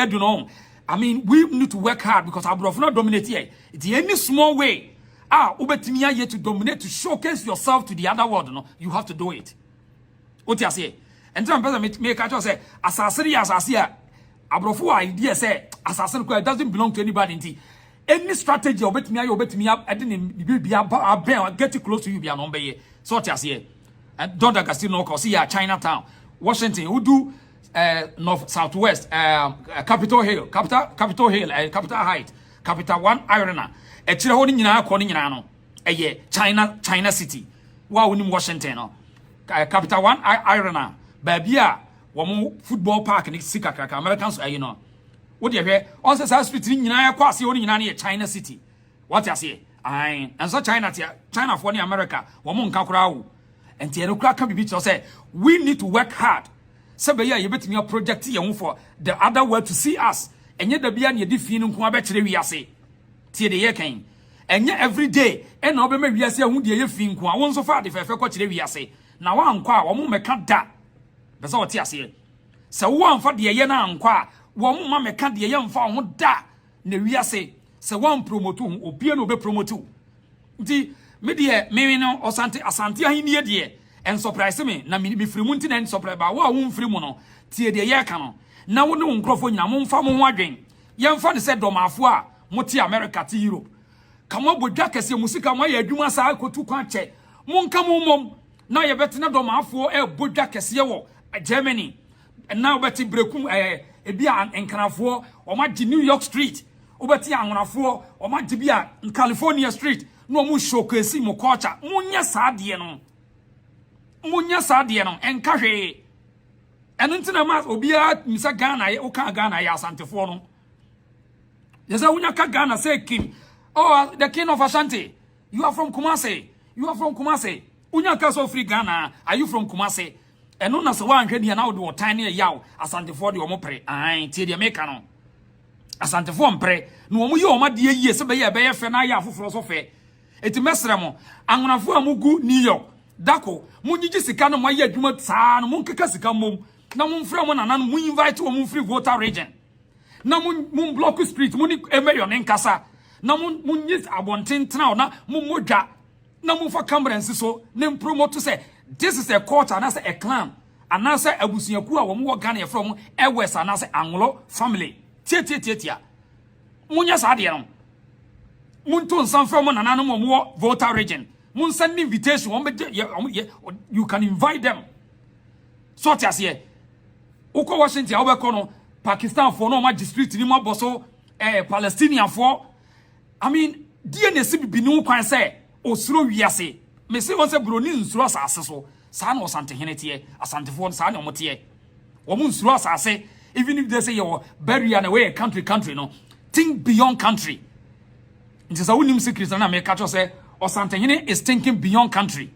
do know. I mean, we need to work hard because our brother not dominate here. It's any small way. Ubetimiya here to dominate, to showcase yourself to the other world. No, you have to do it. What you say? And some person make a say, Asasi, Abrofu idea say, assassin doesn't belong to anybody. Any strategy obetimiya, I didn't be get close to you, be an ombe. So what you say? And don't Casino, cause here, Chinatown, Washington, who do north, southwest, Capitol Hill, Capitol Hill, Capital Height, Capital One Irona. A holding in our corning in China City. Wow, in Washington, Capital One Irona, Babia, one football park in Sika, Americans, you know. What do you hear? Also, South Street in Quasi in China City. What you say? And so China for America, Wamon Kakurau. And Tianuka can be beach say, we need to work hard. Sabaya, you bet me a project here for the other world to see us. And yet the Bian you defeating Kwabet we are say. Tie the year came. And yet every day, and no be we are say who the fin kwa won so far if I feel what we are say. Now one kwa one me can't da. That's what you say. So one for the year na kwa one ma me can't the year for one da. Ne we are say. So one promote obi no be promote. Nti me de me no Asantehene de and surprise me na me free munti na surprise ba wa won free mu no tie de year ka no na wo ne nkrofo nyina mo mfa mo ho adwen yemfa ne se domafo a moti America ti Europe kama bodwa kese musika mo ya adwuma saa kotu kwa che mo nka mo mom na ye betena domafo bodwa kese wo Germany na obeti brekum ebia enkanafo o ma di New York Street obeti anwonafo o ma di bia California Street no mo showcase mo culture munya saade no enka hwe eno ntina ma obia misa Ghana ye o ka Ghana ya Asantefour no yesa unya ka Ghana say king the king of Asante, you are from Kumasi unya ka so free Ghana, are you from Kumasi? Eno na so wan hwe dia na wo de tiny yaw Asantefour de omo pre tie de meka no Asantefour mpre no omo ye omo de yie se be ye fe na ya afoforo so fe eti mesre mo anwonafo amugu New York dako munyiji sika no moye adwuma saa no munkeka sika mom na mumfra mo nana no mu invite wo mumfri voter region na mun block street muni emeyo ne nkasa na munyis abontentena na mumodwa na mumfa camera nsiso ne promote say this is a culture na say a clan and say abusuaku a wo mo Ghana ye from West and say Anglo family tietia munya saa de no Muntu nsan from nana no mo voter region. Mun send invitation. You can invite them. So what you say? Uko Washington, obe no Pakistan for no district ni mo boso Palestinian for. I mean, DNC bi no kwan say osuro wiase. Me say won say broni nsuro asase so. Sa na Asantehene tie, Asantefour sa na omotie. Wo mun nsuro asase even if they say you bury an away country no. Think beyond country. It is a winning secret na me catch say Asantehene is thinking beyond country.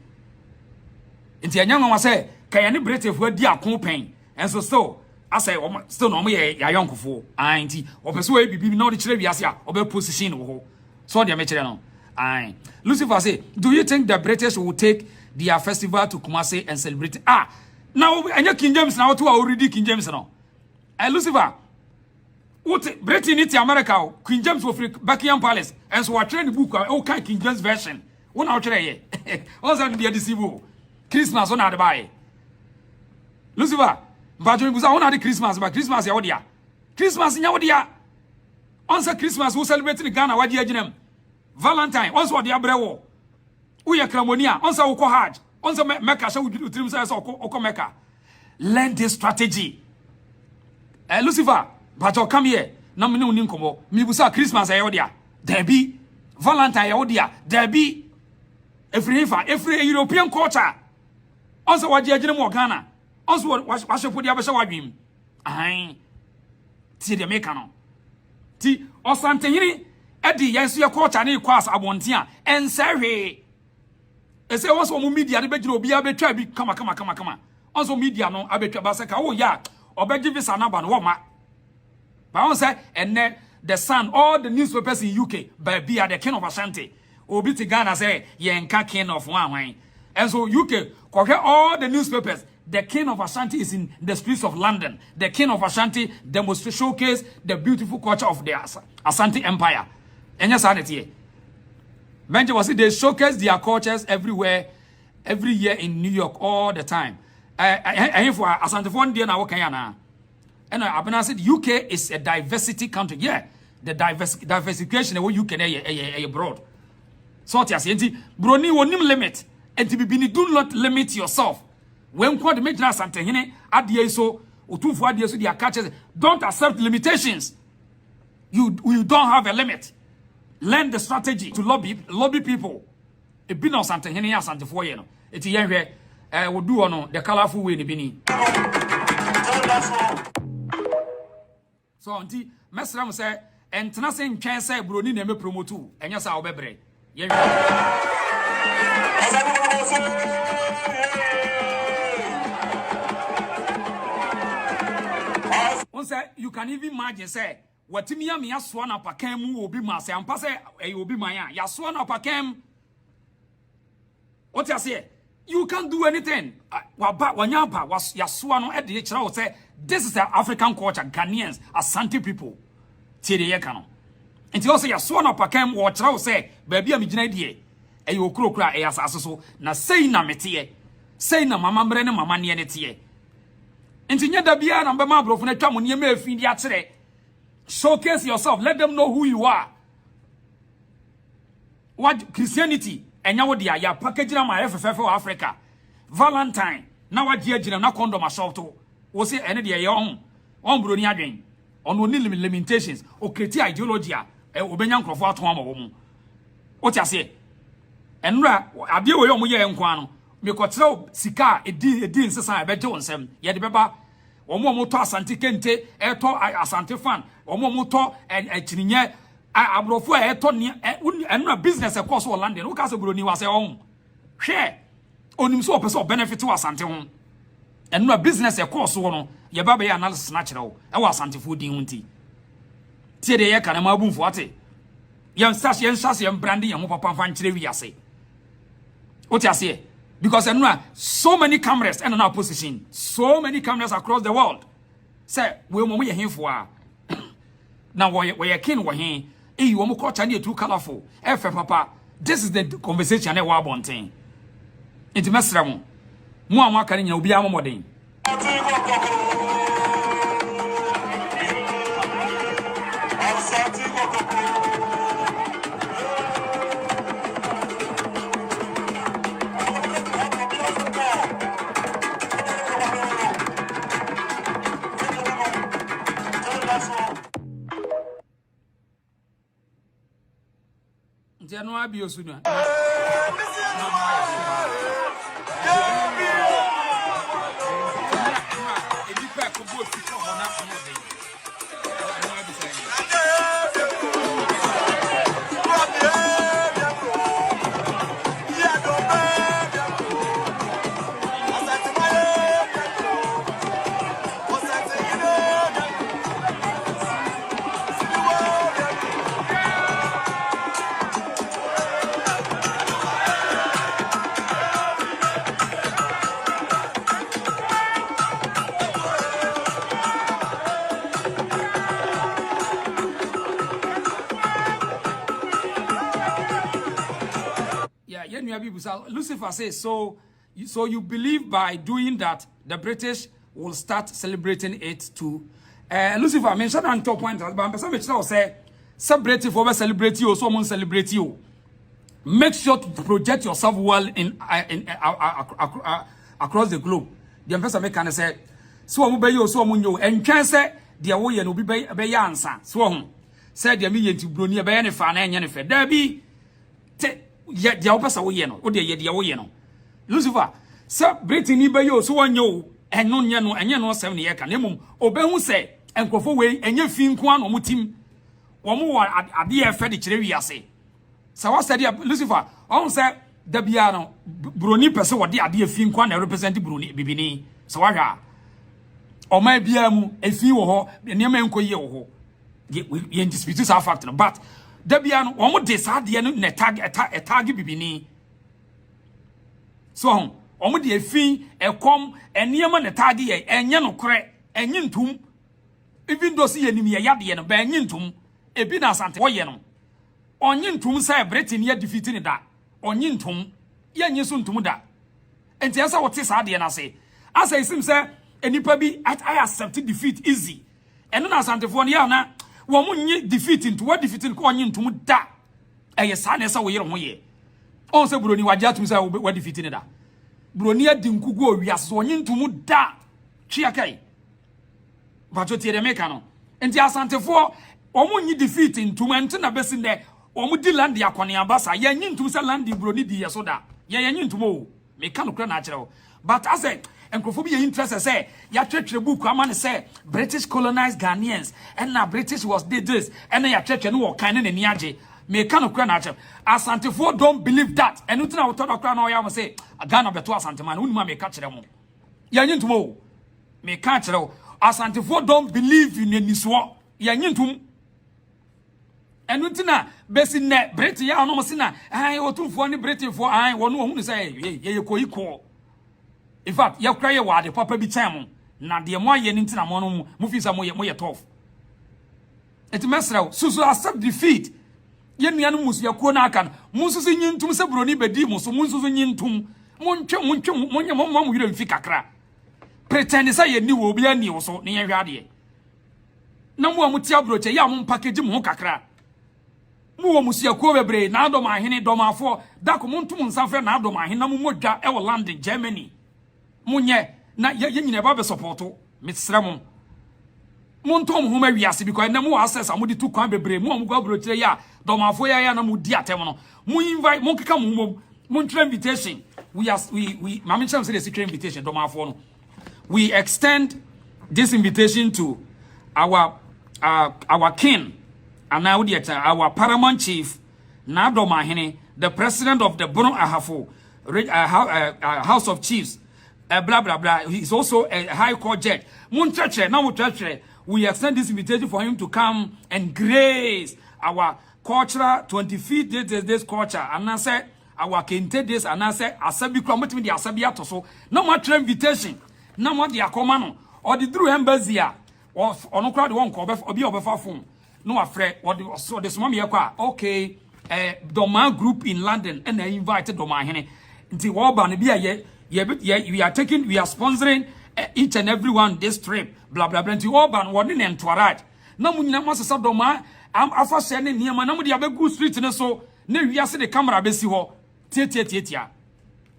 Inti anyanga wa say kaya ni British fu di akopen and so still I say still no me ya yonkofo anti opeso e bibi na o de kire wiase a obe position wo ho so de me kire no ai Lucifer say do you think the British will take their festival to Kumasi and celebrate now anya King James na what already King James no Lucifer what Britain it America King James will free Buckingham Palace and so what train book okay King James version one out here also be deceive Christmas on the buy Lucifer but we buza on the Christmas but Christmas ya odia Christmas nya odia once Christmas we celebrate in Ghana wadi aginem Valentine once what dia brewo we kramonia once we ko hajj once Mecca sha we trim say so ko Mecca learn this strategy Lucifer but you come here na me no ni nkomo mi busa Christmas ya odia there be Valentine ya odia there be every European culture once wadi aginem mo Ghana also what should put the abesha wadwim ti de make no ti Asantehene edi yenso ye culture na ikwas abonten a ensehwe ese wonso mo media de begiro obi abetwa bi kama onso media no abetwa ba se ka wo ya obeji visa na ba no wo ma ba won say enne the Sun all the newspapers in UK by be the king of Asante obi ti Ghana say ye nka king of wan and so UK all the newspapers The king of Asante is in the streets of London. The king of Asante demonstrates showcase the beautiful culture of the Asante Empire. And yes, Benji was it they showcase their cultures everywhere, every year in New York all the time. And for Asantefour there now Kayana. And I said UK is a diversity country. Yeah, the diversification of UK abroad. So I say, Broni wonim limit, and to be do not limit yourself. When quite make Asantehene adie so Otumfour adie so their catches, don't accept limitations. You don't have a limit. Learn the strategy to lobby people. A bit of Asantehene Asantefour you know. It's here we do on the colorful way in the bini. So auntie, Mesram say and Tanasen can say Bruni name promote and yes I'll be you can even imagine say what me aswan apakam will be my say and pass it will be my yaswan apakam. What you say? You can't do anything. Wanyampa was yaswan at the HRO say this is the African culture, Ghanaians, Asante people. Tiede yekano. Until also yaswan apakam watch out say baby am jina die. E yo krokra e asaso na sei na metie. Sei na mama mbre ne mama ne tie. Nti nya da bia na mbema brofo na twa mo ne ma afin di akere. Showcase yourself. Let them know who you are. What Christianity enya wo dia ya package na ma FFF for Africa. Valentine na wagie agina na condom assault. Wo se ene de ye on broni adwen. On oni limitations. O create ideology a obenya nkrofo ato ama wo mu. What you say? Enra ade we yo mo ye nkwa no. Me kotreo sika edi nsesa ebeje wonsem. Ye de beba omo to Asante kente eto Asante fan omo to echininye abrofo eto ne enra business e course London wo ka se broni wa se on hwe onim so opese benefit wa Asante ho enra business e course wo no ye baba ye analysis na kire wo e wa Asantefour din hunti tie de ye kana ma bumfo ate yen sase yen branding yen papa fan kire wi ase what you say? Because so many cameras and our position, so many cameras across the world. Say, we will here for now. Where king were here, you won't call Chinese too colorful. Papa, this is the conversation I want to say. It's Mesram. More can you be a modern. January Biosuna. Lucifer says, so you believe by doing that the British will start celebrating it too. Lucifer mentioned on top point, but I'm say celebrate for celebrate you, someone celebrate you. Make sure to project yourself well in across the globe. The investor can say, so I'm be you, so I'm you, and can say the way and be answer. So said the million to Bruni be any fan and any there be. Yet the opposite way, no, or the year way, no. Lucifer, Sir Britain, you so one you, and no, and you know 7 years can name, obey who say, and go away, and you think one or team, or more at the furniture, say. So I said, Lucifer, on say, the piano, Bruni person, what the idea think one represented Bruni, Bibini, so I got. Or my biamu, a few or the name and coyo, we dispute our factor, but. Debian omo decide ye no tag bibini so omo de afin ekom eniema ne tade ye enye no kore enye ntum even though see enim ye yade no ba enye ntum ebi na Asante wo ye no onye ntum say Britain ye defeat ni da onye ntum ye nyi so ntum da enti asa wote sa de na say asa isim say enipa bi I accept defeat easy eno na Asantefour no ya na wo mo nyi defeat into what defeat ko onye ntum da eye sa na esa wo yere ho ye on se buroni waje atum say wo defeat ni da buroni adi nkugu owiase onye ntum da twa kai bacho tie de meka no enti Asantefour omo nyi defeat ntum enti na besi ne omo di land yakone abasa ye nyi ntum se land buroni di yeso da ye nyi ntum o meka no kra na akere o but as a enkrofo bi ye interest say ya twetwe book amane say British colonized Ghanaians and na British was did this and ya twetwe no kan na ni age meka no kra na akere Asantefour don't believe that and utina wo todo kra na o ya mo say Ghana beto Asanteman unuma meka kere mo ye nyi ntum o meka kere o Asantefour don't believe in eniso ye nyi ntum enutina besi ne Britain ya no mo sina Otumfour ni Britain for wonu ohunu say ye ko iko in fact ya kra ye wade papa bi time na de mo aye ni ntina mo no mu fi sa mo ye tough et mesra susu accept defeat ye nua no musu ya ko na aka no susu nyi ntum se buroni bedi mo so susu nyi ntum monye mo yire mfi kakra pretend say ye ni wo bi ani wo so ne ye hwade na mo amuti abroche ya mo package mo kakra mu wo musia ko bebre na adom ahene domafo dako montum nsanfre na adom ahene na mu modwa e wo London Germany munye na ye nyine ba be support misra mo montom homa wiase because na mu access amudi tu kwan bebre mu amugwa brochire ya domafo ya na mu di atem no mu invite mon keka mu invitation we mama cham say the secret invitation domafo no we extend this invitation to our king and now our paramount chief Nadomahene, the president of the Bono Ahafo House of Chiefs, blah blah blah. He's also a high court judge. We extend this invitation for him to come and grace our cultural 25th this culture. And I said our kente this and I said asabi kwamotimi the asabi atoso. No more invitation. No more the akomano or the Drew Embazia or no crowd won't call obi obefa phone. No afraid what so this mom yakwa okay Doma group in London and I invited Doma Hene nti wo ba no bia we are sponsoring each and everyone this trip blah blah blah nti wo ba no woni ne ntoaraj na munyina mo sesa Doma am afa se ne niema na mo de abegu street ne so na wiase de camera besi ho tie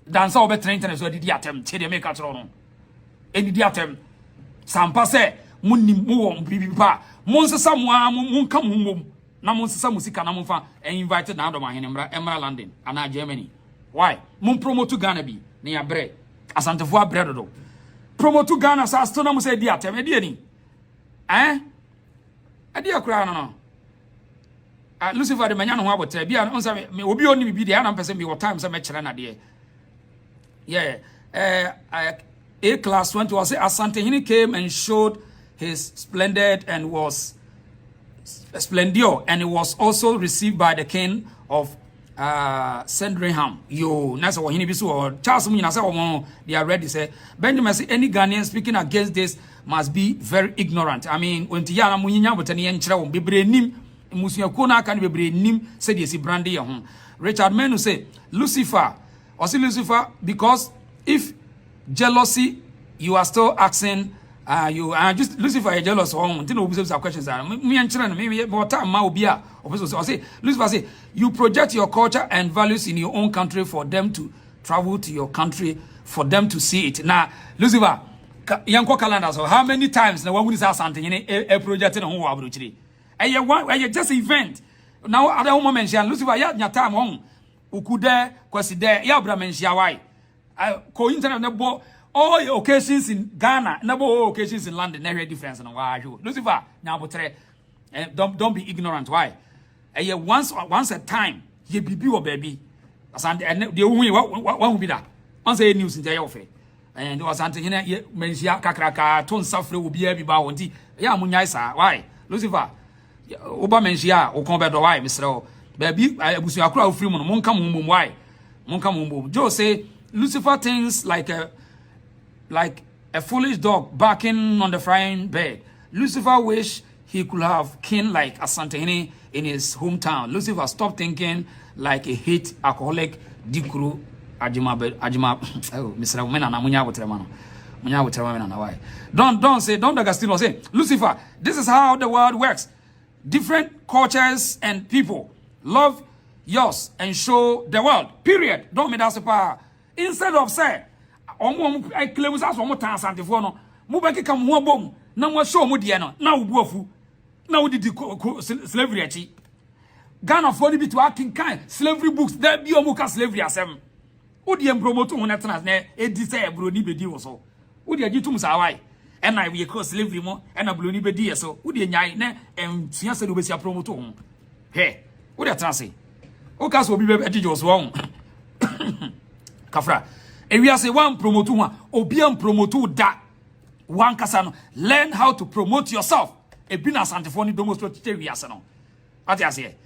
dansa obetra internet so didi atem tie de make atro no enidi atem sampa se munnim mo wo bibipa monsesa moa monka mumom na monsesa musika na monfa invited na Adom ahene emra London ana Germany why mon promote Ghana bi na ya bre Asantefour bre dodo promote Ghana sa sto na mo say di atem e di ani e di akura no Lucifer de manya no ho abotre bia on say me obi oni bi de na pese me what time say me kire na de A class 20 was Asantehene came and showed his splendid and was splendor, and it was also received by the king of Sandringham. Yo, nasa wahini bisu or Charles Munasa Omo, they are ready say Benjamin say any Ghanaian speaking against this must be very ignorant. I mean, when Tiana Munya but any enchra won bebre nim musuya kona kan bebre nim said yes brandy home. Richard Menu say Lucifer or say Lucifer because if jealousy you are still asking you are just Lucifer jealous on until we some questions are me and children maybe more time ma obia or say Lucifer say you project your culture and values in your own country for them to travel to your country for them to see it. Now Lucifer yanko calendar so how many times na one would say something a project in ho abrochiri e just event now other woman mention Lucifer ya nya time on ukude kwasi there ya bra mention why ko internet na bo all occasions in Ghana, never all occasions in London, never difference. Lucifer, now don't be ignorant. Why? Once a time, ye be or baby. And the only one will be that. Once a news in the office. And was Asantehene mensia kakraka ton suffer will be every bounty. Ya munyaisa. Why? Lucifer, Oba mensia or combat why, Mr. Baby, I was your crowd free monka mum. Why? Monka mum. Joe say, Lucifer thinks like a foolish dog barking on the frying bed. Lucifer wished he could have kin like Asantehene in his hometown. Lucifer stopped thinking like a hate alcoholic dikuru ajima oh Mr. Mena na munya wotrema no why don't Agostino say Lucifer, this is how the world works. Different cultures and people love yours and show the world, period. Don't me that super instead of say I claim us omo tan Asantefour no mo be keka mo bom na mo show mo de no na wo buafu na wo didi slavery achi Ghana for be to akin kind slavery books there be omo ka slavery asem wo de promote ho net na edi say bro ni bedi wo so wo de agitum sa why and I we call slavery mo and na bro ni bedi so wo de nyai na entua se do be sia promote ho he wo de transe o ka so obi be edi jo so won kafra and we are say one promote one obian promote da one kasa. Learn how to promote yourself. E bi na Asantefour ni demonstrate we ase no. What you say?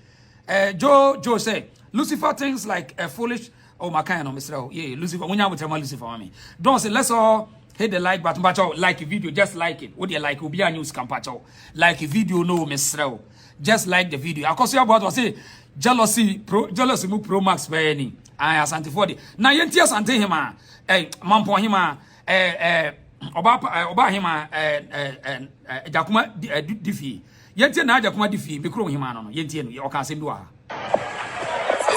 Joe say Lucifer thinks like a foolish my kind of Mr. Yeah, Lucifer. When you have to Lucifer me. Don't say let's all hit the like button, but like a video, just like it. What do you like? Will be a news campaign. Like a video, no Mr. Just like the video. Of course, you about to say jealousy pro max by any. I Asantefour. Now yenti Asantehema, Mamponghemaa, Obahema, Jakuma difi. Yenti na Jakuma difi. Mikro hima no. Yenti no. Oka sendua.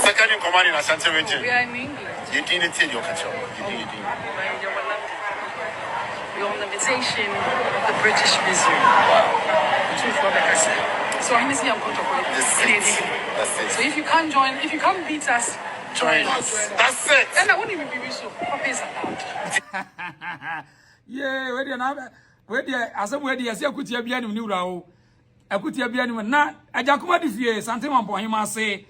Second in command in Asante region. We are in England. You didn't tell your culture. We're on the invitation of the British Museum. So I'm missing a protocol. That's it. So if you can't join, if you can't beat us, join us. That's it. And I won't even be so. Copies allowed. Yeah, where you na where there asem where there say akutia bia ni wura o. Akutia bia ni na Ajakuma di fie Sante Mamponghemaa say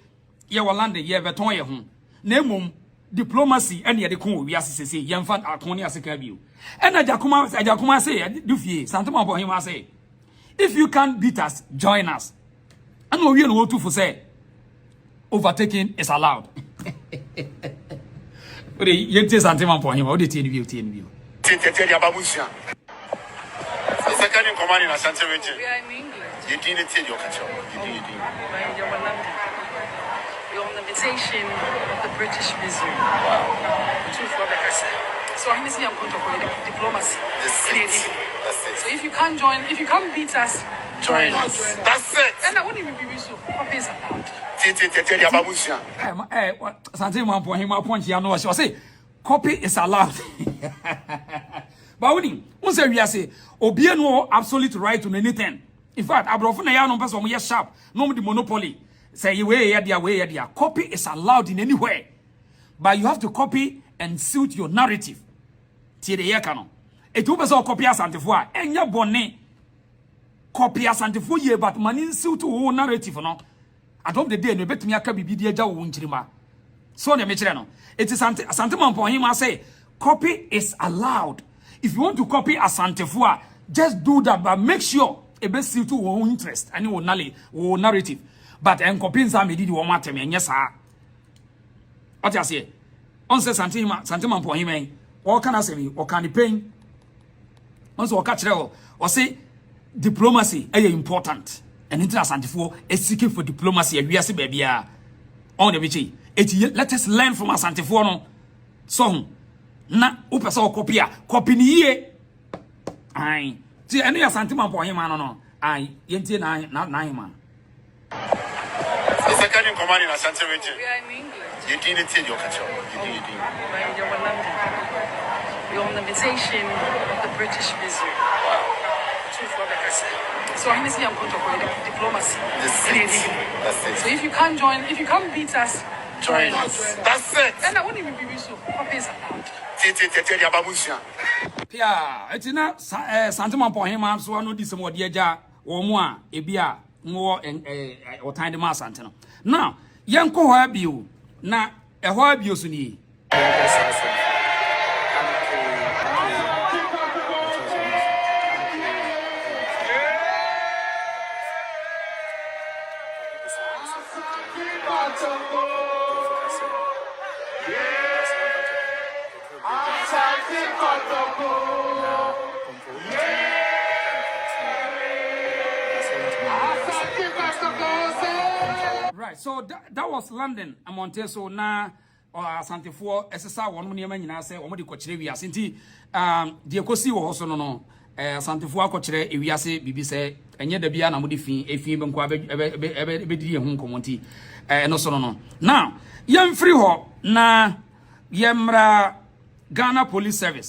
ye Holland ye beton ye ho. Na emom diplomacy and ye de kon wi asese ye mfa akon ne aseka bio. And Ajakuma say di fie Sante Mamponghemaa say if you can't beat us, join us. And we no to for say overtaking is allowed. Ode yente Sante Mamponghemaa ode tie ni bio. Second in command in Asante region. We are in England. You didn't tell your culture. We're on the invitation of the British Museum. So I'm missing a protocol. Diplomacy. That's it. So if you can't join, if you can't beat us, Join us. That's it. and I won't even be so. Copies allowed. Sante Mamponghemaa point ya no say copy is allowed. But when say we say obi no absolute right to anything. In fact, abrofo na ya no person mo sharp, no the monopoly. Say way there. Copy is allowed in anywhere. But you have to copy and suit your narrative. Tie the year canon. It will be so copy Asantefour. Enya bonne copy Asantefour ye but man suit to narrative no. I don't the day no betumi aka bibi de agya wo nchirima. So na me kire no. It is Asante Mamponghemaa say copy is allowed. If you want to copy Asantefour, just do that, but make sure a best suit to your interest and your knowledge, your narrative. But en copying some did you want me and yes, sir. What you say? On says Sante Mamponghemaa, or can I say, or can you pay? Also, catch or say diplomacy is important. And Asantefour is seeking for diplomacy. And we are saying, baby, on the beach. Let us learn from Asantefour. No, so na upesa copy ni ye. Aye. See, any Asante Mamponghemaa no. Aye. Yenti na man. Second in command in Asante region. We are in England. You didn't tell your culture. We're on the invitation of the British Museum. So I'm missing a protocol. Diplomacy. That's it. So if you can't join, if you can't beat us, Join us. That's it. and I won't even be so. Copies allowed. Pia, etina Sante Mamponghemaa so no disem wo de agya wo mo a ebia wo o time de ma Asante no. Now, yenko ho abio na ho abio so ni. Right, so that was London. Amonte so na Asantefour SSR one money man nyina say omo de kokyere wi ase nti de ekosi wo so no Asantefour akokyere ewi ase bibi say enye da bia na mo de fi efi be nko be di ye hu nkomo nti no so no now yem free ho na yemra Ghana Police Service